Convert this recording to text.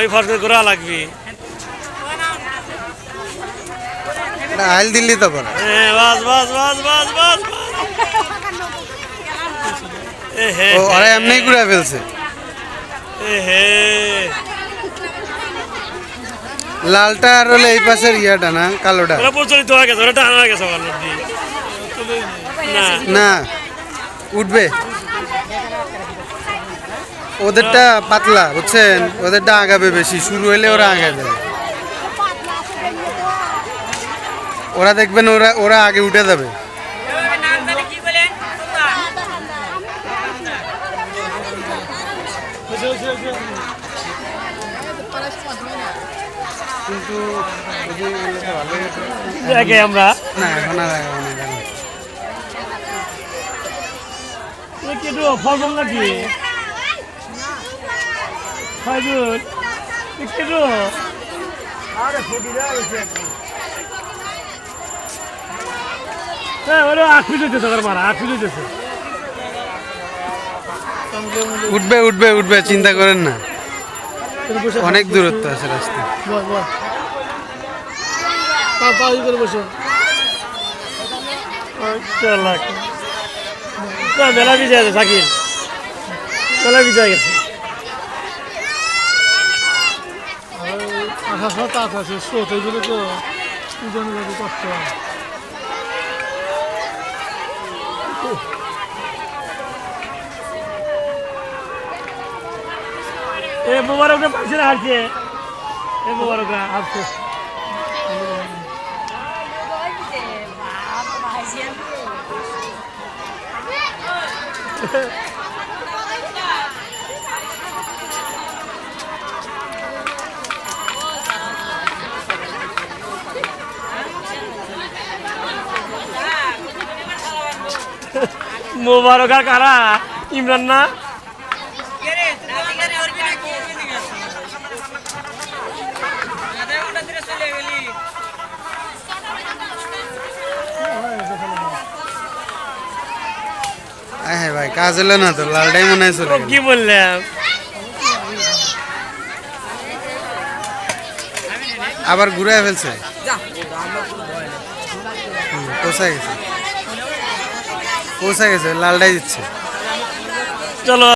ওই ফসল ঘোরা লাগবে। আইল দিল্লি তো করে। বাস বাস বাস বাস বাস। ও ওরা এমনি ঘুরে ফেলছে। লালটা আর হলে এই পাশের ইয়াটা না কালোটা। ওরা প্রচলিত হয়ে গেছে, ওরা টানা হয়ে গেছে। না উঠবে, ওদেরটা পাতলা বুঝছেন, ওদেরটা আগাবে বেশি, শুরু হইলে ওরা আগাবে। ওরা দেখবেন ওরা ওরা আগে উঠে যাবে। কিন্তু আমরা না এখন আর আগাবো না। ফসল নাকি উঠবে উঠবে উঠবে, চিন্তা করেন না, অনেক দূরত্ব আছে রাস্তা। মেলা ভিজে আছে শাকিল, মেলা ভিজে গেছে। আছে স্রোত এইগুলো তো কষ্ট হয়। এ মোবারকরা পাশে হারছে, এ মোবারকরা হারছে। মোবারক আর কারা? ইমরান না? হ্যাঁ ভাই, কাজ হলো না তো, লালটাই মনে হয় চলে গেল। কি বললাম? আবার ঘুরে ফেলছে, পৌঁছে গেছে, লালটাই দিচ্ছে। চলো।